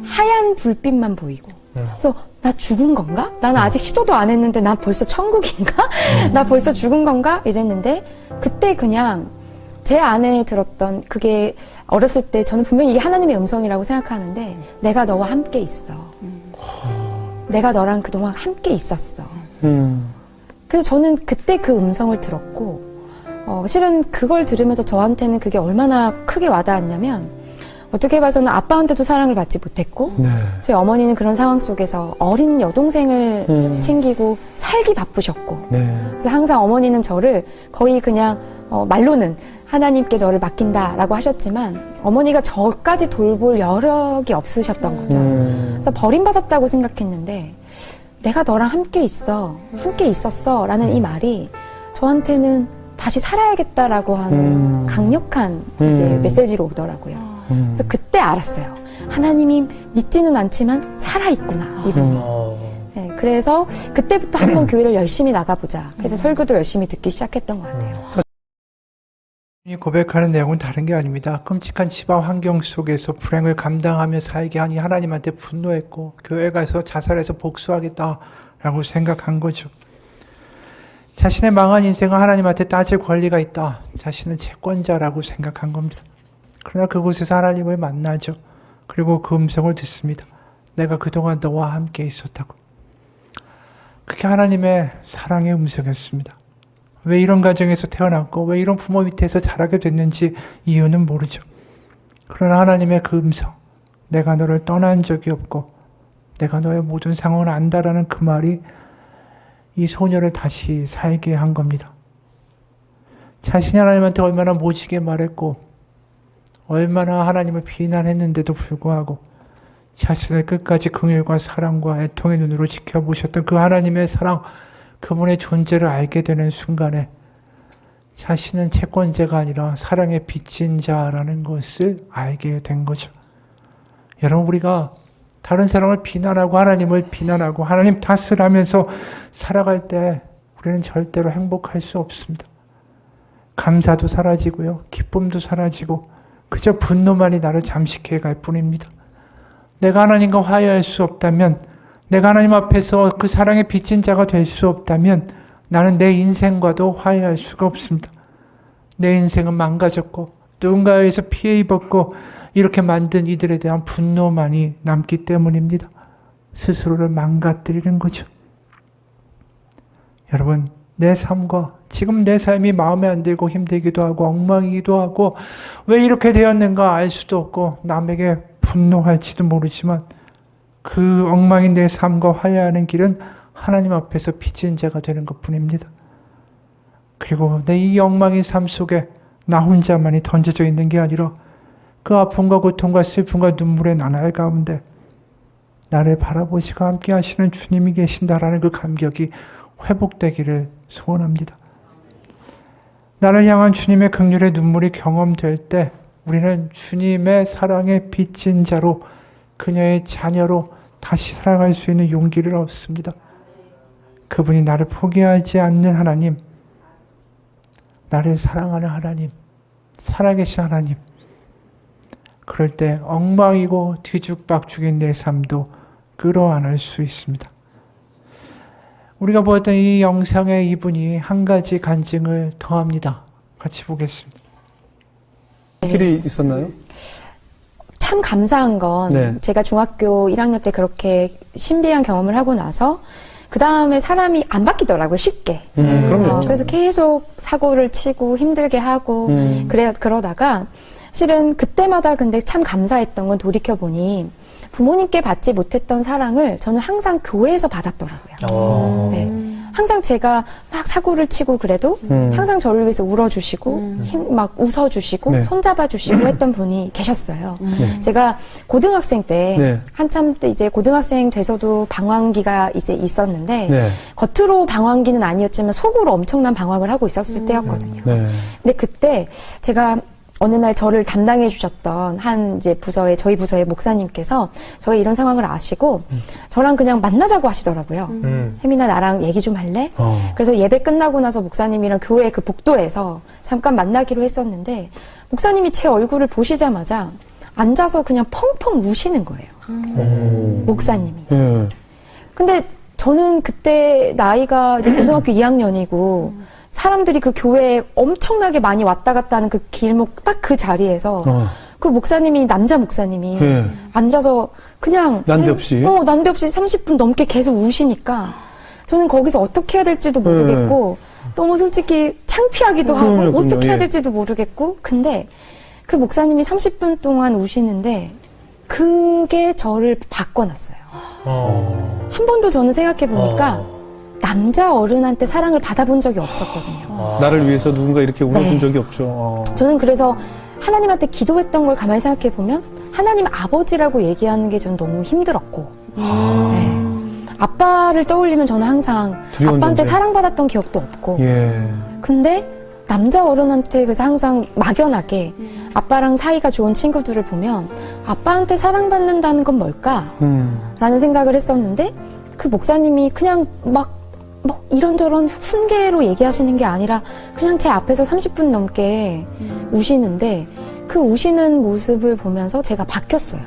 하얀 불빛만 보이고. 그래서 나 죽은 건가? 나는 아직 시도도 안 했는데 나 벌써 천국인가? 나 벌써 죽은 건가? 이랬는데 그때 그냥 제 안에 들었던 그게 어렸을 때 저는 분명히 이게 하나님의 음성이라고 생각하는데 내가 너와 함께 있어. 내가 너랑 그동안 함께 있었어. 그래서 저는 그때 그 음성을 들었고 실은 그걸 들으면서 저한테는 그게 얼마나 크게 와닿았냐면 어떻게 봐서는 아빠한테도 사랑을 받지 못했고 네. 저희 어머니는 그런 상황 속에서 어린 여동생을 챙기고 살기 바쁘셨고 네. 그래서 항상 어머니는 저를 거의 그냥 말로는 하나님께 너를 맡긴다라고 하셨지만 어머니가 저까지 돌볼 여력이 없으셨던 거죠. 그래서 버림받았다고 생각했는데 내가 너랑 함께 있었어 라는 이 말이 저한테는 다시 살아야겠다라고 하는 강력한 메시지로 오더라고요. 그래서 그때 알았어요. 하나님이 믿지는 않지만 살아있구나 이분이. 네, 그래서 그때부터 한번 교회를 열심히 나가보자 해서 설교도 열심히 듣기 시작했던 것 같아요. 이 고백하는 내용은 다른 게 아닙니다. 끔찍한 집안 환경 속에서 불행을 감당하며 살게 하니 하나님한테 분노했고 교회 가서 자살해서 복수하겠다라고 생각한 거죠. 자신의 망한 인생을 하나님한테 따질 권리가 있다. 자신은 채권자라고 생각한 겁니다. 그러나 그곳에서 하나님을 만나죠. 그리고 그 음성을 듣습니다. 내가 그동안 너와 함께 있었다고. 그게 하나님의 사랑의 음성이었습니다. 왜 이런 가정에서 태어났고 왜 이런 부모 밑에서 자라게 됐는지 이유는 모르죠. 그러나 하나님의 그 음성, 내가 너를 떠난 적이 없고 내가 너의 모든 상황을 안다라는 그 말이 이 소녀를 다시 살게 한 겁니다. 자신이 하나님한테 얼마나 모지게 말했고 얼마나 하나님을 비난했는데도 불구하고 자신을 끝까지 긍휼과 사랑과 애통의 눈으로 지켜보셨던 그 하나님의 사랑, 그분의 존재를 알게 되는 순간에 자신은 채권자가 아니라 사랑의 빚진 자라는 것을 알게 된 거죠. 여러분, 우리가 다른 사람을 비난하고 하나님을 비난하고 하나님 탓을 하면서 살아갈 때 우리는 절대로 행복할 수 없습니다. 감사도 사라지고요. 기쁨도 사라지고 그저 분노만이 나를 잠식해 갈 뿐입니다. 내가 하나님과 화해할 수 없다면, 내가 하나님 앞에서 그 사랑의 빚진 자가 될 수 없다면 나는 내 인생과도 화해할 수가 없습니다. 내 인생은 망가졌고 누군가에 의해서 피해 입었고 이렇게 만든 이들에 대한 분노만이 남기 때문입니다. 스스로를 망가뜨리는 거죠. 여러분, 내 삶과 지금 내 삶이 마음에 안 들고 힘들기도 하고 엉망이기도 하고 왜 이렇게 되었는가 알 수도 없고 남에게 분노할지도 모르지만 그 엉망인 내 삶과 화해하는 길은 하나님 앞에서 빚진 자가 되는 것뿐입니다. 그리고 내 이 엉망인 삶 속에 나 혼자만이 던져져 있는 게 아니라 그 아픔과 고통과 슬픔과 눈물의 나날 가운데 나를 바라보시고 함께 하시는 주님이 계신다라는 그 감격이 회복되기를 소원합니다. 나를 향한 주님의 긍휼의 눈물이 경험될 때 우리는 주님의 사랑에 빚진 자로, 그녀의 자녀로 다시 살아갈 수 있는 용기를 얻습니다. 그분이 나를 포기하지 않는 하나님, 나를 사랑하는 하나님, 살아계신 하나님. 그럴 때 엉망이고 뒤죽박죽인 내 삶도 끌어안을 수 있습니다. 우리가 보았던 이 영상에 이분이 한 가지 간증을 더합니다. 같이 보겠습니다. 길이 있었나요? 참 감사한 건 네. 제가 중학교 1학년 때 그렇게 신비한 경험을 하고 나서 그 다음에 사람이 안 바뀌더라고요, 쉽게. 그럼요. 그래서 계속 사고를 치고 힘들게 하고 그러다가 실은 그때마다 근데 참 감사했던 건 돌이켜보니 부모님께 받지 못했던 사랑을 저는 항상 교회에서 받았더라고요. 네. 항상 제가 막 사고를 치고 그래도 항상 저를 위해서 울어주시고 막 웃어주시고 네. 손잡아주시고 했던 분이 계셨어요. 제가 고등학생 때 네. 한참 때 이제 고등학생 돼서도 방황기가 이제 있었는데 네. 겉으로 방황기는 아니었지만 속으로 엄청난 방황을 하고 있었을 때였거든요. 네. 근데 그때 제가 어느 날 저를 담당해 주셨던 한 이제 저희 부서의 목사님께서 저의 이런 상황을 아시고 저랑 그냥 만나자고 하시더라고요. 혜민아, 나랑 얘기 좀 할래? 그래서 예배 끝나고 나서 목사님이랑 교회 그 복도에서 잠깐 만나기로 했었는데 목사님이 제 얼굴을 보시자마자 앉아서 그냥 펑펑 우시는 거예요. 목사님이. 예. 근데 저는 그때 나이가 이제 고등학교 2학년이고 사람들이 그 교회에 엄청나게 많이 왔다 갔다 하는 그 길목 딱 그 자리에서 그 목사님이, 남자 목사님이 예. 앉아서 그냥 난데없이? 난데없이 30분 넘게 계속 우시니까 저는 거기서 어떻게 해야 될지도 모르겠고 너무 솔직히 창피하기도 하고 그럼요, 어떻게 해야 예. 될지도 모르겠고 근데 그 목사님이 30분 동안 우시는데 그게 저를 바꿔놨어요. 한 번도 저는 생각해보니까 남자 어른한테 사랑을 받아본 적이 없었거든요. 나를 위해서 누군가 이렇게 울어준 네. 적이 없죠. 저는 그래서 하나님한테 기도했던 걸 가만히 생각해보면 하나님 아버지라고 얘기하는 게 저는 너무 힘들었고 네. 아빠를 떠올리면 저는 항상 두려운 아빠한테 존재. 사랑받았던 기억도 없고 예. 근데 남자 어른한테 그래서 항상 막연하게 아빠랑 사이가 좋은 친구들을 보면 아빠한테 사랑받는다는 건 뭘까? 라는 생각을 했었는데 그 목사님이 그냥 막 이런저런 훈계로 얘기하시는 게 아니라 그냥 제 앞에서 30분 넘게 우시는데 그 우시는 모습을 보면서 제가 바뀌었어요.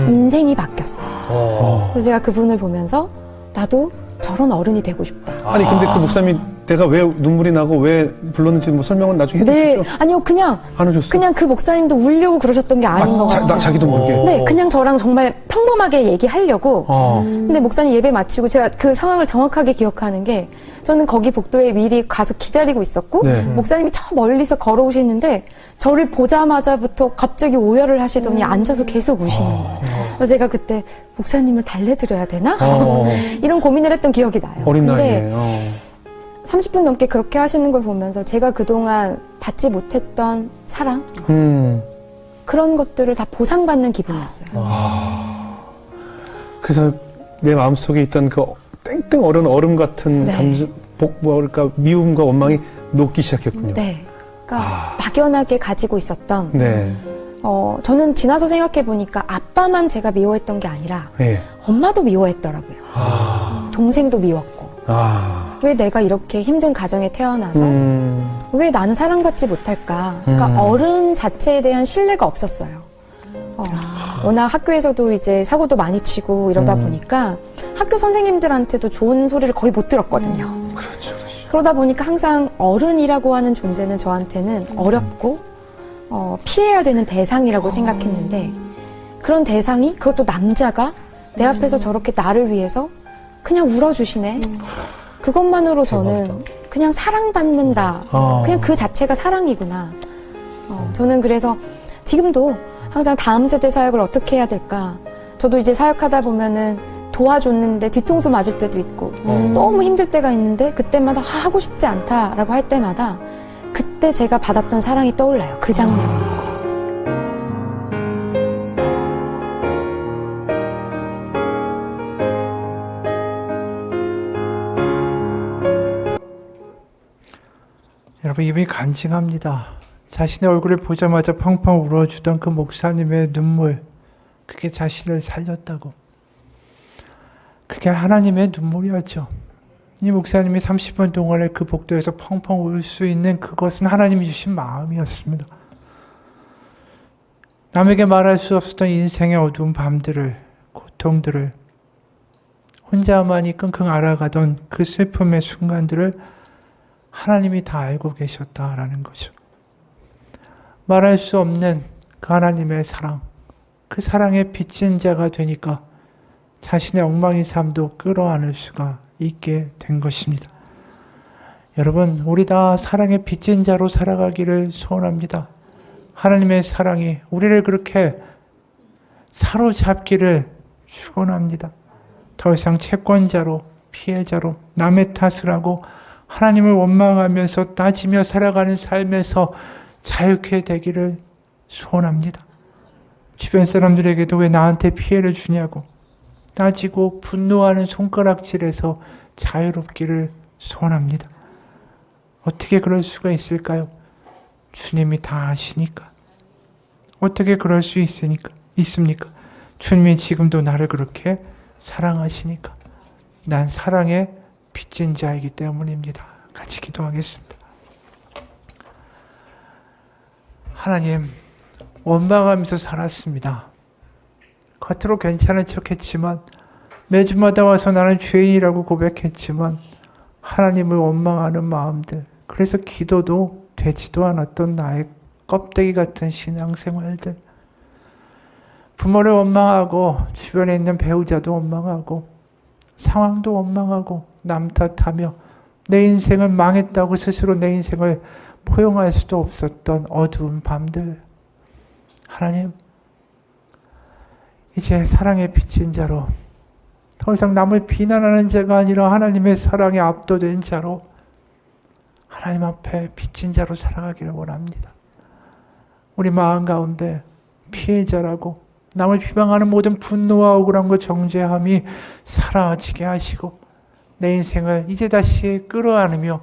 인생이 바뀌었어요. 그래서 제가 그분을 보면서 나도 저런 어른이 되고 싶다. 아니 근데 그 목사님이 내가 왜 눈물이 나고 왜 불렀는지 뭐 설명은 나중에 해주시죠? 아니요, 그냥 안 해줬어요? 그냥 그 목사님도 울려고 그러셨던 게 아닌 것 같아요. 자기도 모르게. 네, 그냥 저랑 정말 평범하게 얘기하려고. 근데 목사님 예배 마치고 제가 그 상황을 정확하게 기억하는 게 저는 거기 복도에 미리 가서 기다리고 있었고 네. 목사님이 저 멀리서 걸어오시는데 저를 보자마자부터 갑자기 오열을 하시더니 앉아서 계속 우시는 거예요. 그래서 제가 그때 목사님을 달래드려야 되나? 이런 고민을 했던 기억이 나요. 어린 근데 나이에. 30분 넘게 그렇게 하시는 걸 보면서 제가 그동안 받지 못했던 사랑? 그런 것들을 다 보상받는 기분이었어요. 그래서 내 마음속에 있던 그 땡땡 얼은 얼음 같은 네. 감정, 뭐랄까 미움과 원망이 녹기 시작했군요. 네. 그러니까 막연하게 가지고 있었던 네. 저는 지나서 생각해 보니까 아빠만 제가 미워했던 게 아니라 예. 엄마도 미워했더라고요. 동생도 미웠고. 왜 내가 이렇게 힘든 가정에 태어나서 왜 나는 사랑받지 못할까? 그러니까 어른 자체에 대한 신뢰가 없었어요. 워낙 학교에서도 이제 사고도 많이 치고 이러다 보니까 학교 선생님들한테도 좋은 소리를 거의 못 들었거든요. 그렇죠. 그러다 보니까 항상 어른이라고 하는 존재는 저한테는 어렵고 피해야 되는 대상이라고 생각했는데 그런 대상이 그것도 남자가 내 앞에서 저렇게 나를 위해서 그냥 울어주시네. 그것만으로 저는 그냥 사랑받는다. 그냥 그 자체가 사랑이구나. 저는 그래서 지금도 항상 다음 세대 사역을 어떻게 해야 될까. 저도 이제 사역하다 보면은 도와줬는데 뒤통수 맞을 때도 있고 너무 힘들 때가 있는데 그때마다 하고 싶지 않다라고 할 때마다 그때 제가 받았던 사랑이 떠올라요. 그 장면. 여러분 입이 간직합니다. 자신의 얼굴을 보자마자 펑펑 울어주던 그 목사님의 눈물, 그게 자신을 살렸다고. 그게 하나님의 눈물이었죠. 이 목사님이 30분 동안에 그 복도에서 펑펑 울 수 있는 그것은 하나님이 주신 마음이었습니다. 남에게 말할 수 없었던 인생의 어두운 밤들을, 고통들을 혼자만이 끙끙 앓아가던 그 슬픔의 순간들을 하나님이 다 알고 계셨다라는 거죠. 말할 수 없는 그 하나님의 사랑, 그 사랑에 빚진 자가 되니까 자신의 엉망인 삶도 끌어안을 수가 있게 된 것입니다. 여러분, 우리 다 사랑에 빚진 자로 살아가기를 소원합니다. 하나님의 사랑이 우리를 그렇게 사로잡기를 축원합니다. 더 이상 채권자로, 피해자로 남의 탓을 하고 하나님을 원망하면서 따지며 살아가는 삶에서 자유케 되기를 소원합니다. 주변 사람들에게도 왜 나한테 피해를 주냐고 따지고 분노하는 손가락질에서 자유롭기를 소원합니다. 어떻게 그럴 수가 있을까요? 주님이 다 아시니까. 어떻게 그럴 수 있습니까? 주님이 지금도 나를 그렇게 사랑하시니까. 난 사랑에 빚진 자이기 때문입니다. 같이 기도하겠습니다. 하나님, 원망하면서 살았습니다. 겉으로 괜찮은 척했지만 매주마다 와서 나는 죄인이라고 고백했지만 하나님을 원망하는 마음들, 그래서 기도도 되지도 않았던 나의 껍데기 같은 신앙생활들, 부모를 원망하고 주변에 있는 배우자도 원망하고 상황도 원망하고 남 탓하며 내 인생은 망했다고 스스로 내 인생을 포용할 수도 없었던 어두운 밤들, 하나님, 이제 사랑에 빚진 자로, 더 이상 남을 비난하는 자가 아니라 하나님의 사랑에 압도된 자로, 하나님 앞에 빚진 자로 살아가기를 원합니다. 우리 마음 가운데 피해자라고 남을 비방하는 모든 분노와 억울함과 정죄함이 사라지게 하시고 내 인생을 이제 다시 끌어안으며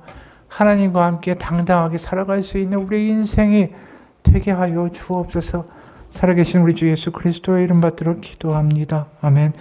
하나님과 함께 당당하게 살아갈 수 있는 우리 인생이 되게 하여 주옵소서. 살아계신 우리 주 예수 그리스도의 이름 받들어 기도합니다. 아멘.